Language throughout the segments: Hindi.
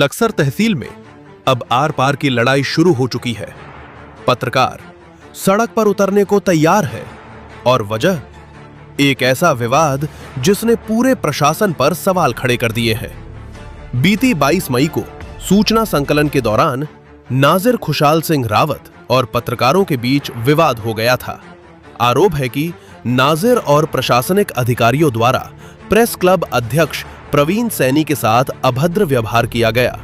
लक्सर तहसील में अब आर पार की लड़ाई शुरू हो चुकी है। पत्रकार सड़क पर उतरने को तैयार है और वजह एक ऐसा विवाद जिसने पूरे प्रशासन पर सवाल खड़े कर दिए हैं। बीती 22 मई को सूचना संकलन के दौरान नाजिर खुशाल सिंह रावत और पत्रकारों के बीच विवाद हो गया था। आरोप है कि नाजिर और प्रशासनिक अधिकारियों द्वारा प्रेस क्लब अध्यक्ष प्रवीण सैनी के साथ अभद्र व्यवहार किया गया।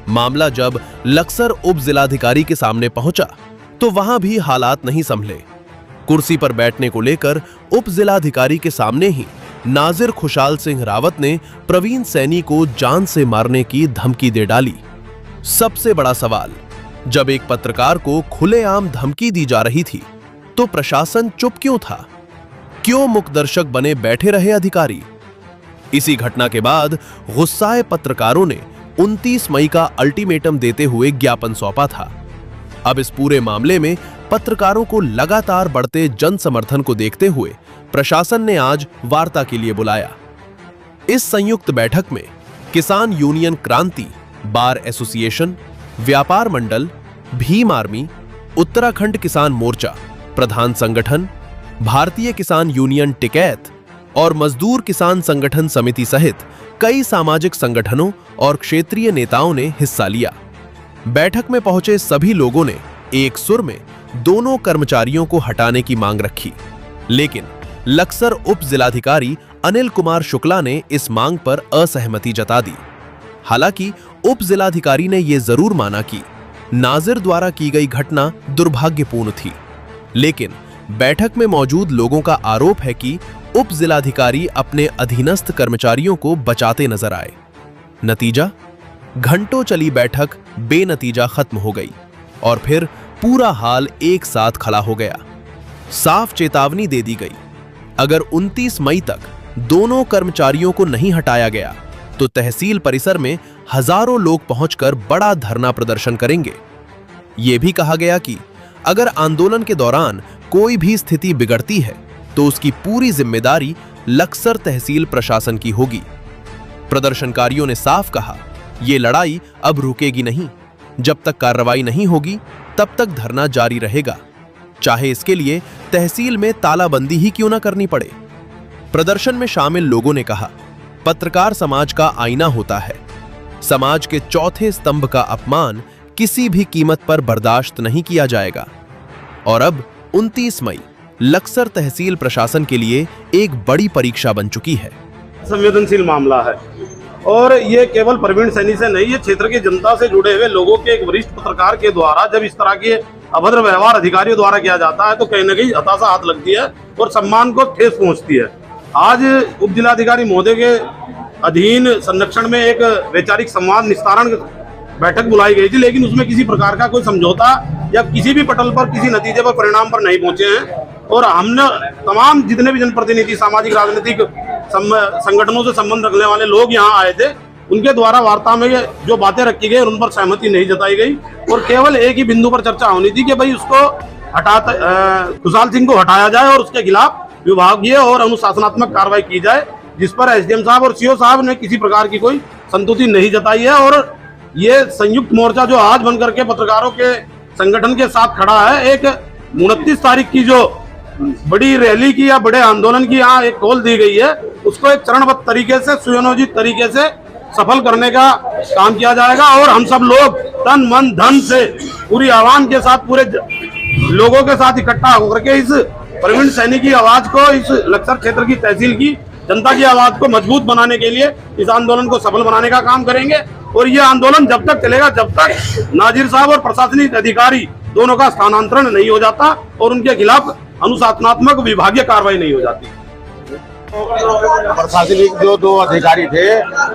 मामला जब लक्सर उप जिलाधिकारी के सामने पहुंचा तो वहां भी हालात नहीं संभले। कुर्सी पर बैठने को लेकर उप जिलाधिकारी के सामने ही नाजिर खुशाल सिंह रावत ने प्रवीण सैनी को जान से मारने की धमकी दे डाली। सबसे बड़ा सवाल, जब एक पत्रकार को खुलेआम धमकी दी जा रही थी तो प्रशासन चुप क्यों था? क्यों मुकदर्शक बने बैठे रहे अधिकारी? इसी घटना के बाद गुस्साए पत्रकारों ने 29 मई का अल्टीमेटम देते हुए ज्ञापन सौंपा था। अब इस पूरे मामले में पत्रकारों को लगातार बढ़ते जन समर्थन को देखते हुए प्रशासन ने आज वार्ता के लिए बुलाया। इस संयुक्त बैठक में किसान यूनियन क्रांति, बार एसोसिएशन, व्यापार मंडल, भीम आर्मी, उत्तराखंड किसान मोर्चा, प्रधान संगठन, भारतीय किसान यूनियन टिकैत और मजदूर किसान संगठन समिति सहित कई सामाजिक संगठनों और क्षेत्रीय नेताओं ने हिस्सा लिया। बैठक में पहुंचे सभी लोगों ने एक सुर में दोनों कर्मचारियों को हटाने की मांग रखी, लेकिन लक्सर उप जिलाधिकारी अनिल कुमार शुक्ला ने इस मांग पर असहमति जता दी। हालांकि उप जिलाधिकारी ने यह जरूर माना कि नाजिर द्वारा की गई घटना दुर्भाग्यपूर्ण थी, लेकिन बैठक में मौजूद लोगों का आरोप है कि उप जिलाधिकारी अपने अधीनस्थ कर्मचारियों को बचाते नजर आए। नतीजा, घंटों चली बैठक बेनतीजा खत्म हो गई और फिर पूरा हाल एक साथ खड़ा हो गया। साफ चेतावनी दे दी गई, अगर 29 मई तक दोनों कर्मचारियों को नहीं हटाया गया तो तहसील परिसर में हजारों लोग पहुंचकर बड़ा धरना प्रदर्शन करेंगे। यह भी कहा गया कि अगर आंदोलन के दौरान कोई भी स्थिति बिगड़ती है तो उसकी पूरी जिम्मेदारी लक्सर तहसील प्रशासन की होगी। प्रदर्शनकारियों ने साफ कहा, यह लड़ाई अब रुकेगी नहीं। जब तक कार्रवाई नहीं होगी तब तक धरना जारी रहेगा, चाहे इसके लिए तहसील में तालाबंदी ही क्यों न करनी पड़े। प्रदर्शन में शामिल लोगों ने कहा, पत्रकार समाज का आईना होता है। समाज के चौथे स्तंभ का अपमान किसी भी कीमत पर बर्दाश्त नहीं किया जाएगा। और अब 29 मई लक्सर तहसील प्रशासन के लिए एक बड़ी परीक्षा बन चुकी है। संवेदनशील मामला है और ये केवल प्रवीण सैनी से नहीं, ये क्षेत्र की जनता से जुड़े हुए लोगों के एक वरिष्ठ पत्रकार के द्वारा जब इस तरह के अभद्र व्यवहार अधिकारियों द्वारा किया जाता है तो कहीं न कहीं हताशा हाथ लगती है और सम्मान को ठेस पहुंचती है। आज उप जिलाधिकारी महोदय के अधीन संरक्षण में एक वैचारिक संवाद निस्तारण बैठक बुलाई गई थी, लेकिन उसमें किसी प्रकार का कोई समझौता या किसी भी पटल पर किसी नतीजे पर परिणाम पर नहीं पहुंचे हैं। और हमने तमाम जितने भी जनप्रतिनिधि, सामाजिक राजनीतिक संगठनों से संबंध रखने वाले लोग यहाँ आए थे, उनके द्वारा वार्ता में जो बातें रखी गई उन पर सहमति नहीं जताई गई और केवल एक ही बिंदु पर चर्चा होनी थी कि भाई उसको खुशाल सिंह को हटाया जाए और उसके खिलाफ विभागीय और अनुशासनात्मक कार्रवाई की जाए, जिस पर एसडीएम साहब और सीओ साहब ने किसी प्रकार की कोई संतुष्टि नहीं जताई है। और ये संयुक्त मोर्चा जो आज बनकर के पत्रकारों के संगठन के साथ खड़ा है, एक 29 तारीख की जो बड़ी रैली की या बड़े आंदोलन की यहाँ एक कॉल दी गई है, उसको एक चरणबद्ध तरीके से, सुनियोजित तरीके से सफल करने का काम किया जाएगा। और हम सब लोग तन मन धन से पूरी आवाम के साथ, पूरे लोगों के साथ इकट्ठा होकर के इस प्रवीण सैनी की आवाज को, इस लक्सर क्षेत्र की तहसील की जनता की आवाज को मजबूत बनाने के लिए इस आंदोलन को सफल बनाने का काम करेंगे। और ये आंदोलन जब तक चलेगा जब तक नाजिर साहब और प्रशासनिक अधिकारी दोनों का स्थानांतरण नहीं हो जाता और उनके खिलाफ अनुशासनात्मक विभागीय कार्रवाई नहीं हो जाती। प्रशासनिक जो 2 अधिकारी थे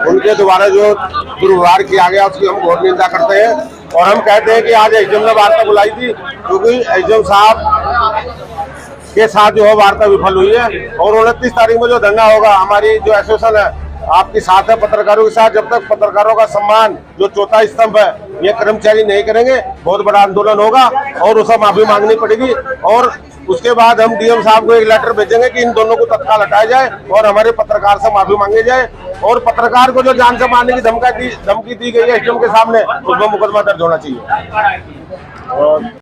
उनके द्वारा जो दुर्व्यवहार किया गया उसकी हम घोर निंदा करते हैं और हम कहते हैं कि आज एसडीएम ने वार्ता बुलाई थी क्योंकि एसडीएम साहब के साथ जो है वार्ता विफल हुई है और 29 तारीख में जो धरना होगा, हमारी जो एसोसिएशन है आपके साथ है, पत्रकारों के साथ। जब तक पत्रकारों का सम्मान, जो चौथा स्तंभ है, ये कर्मचारी नहीं करेंगे, बहुत बड़ा आंदोलन होगा और उसे माफी मांगनी पड़ेगी। और उसके बाद हम डीएम साहब को एक लेटर भेजेंगे कि इन दोनों को तत्काल हटाया जाए और हमारे पत्रकार से माफी मांगी जाए। और पत्रकार को जो जान से मारने की धमकी दी गई है एसडीएम के सामने, उसमें मुकदमा दर्ज होना चाहिए।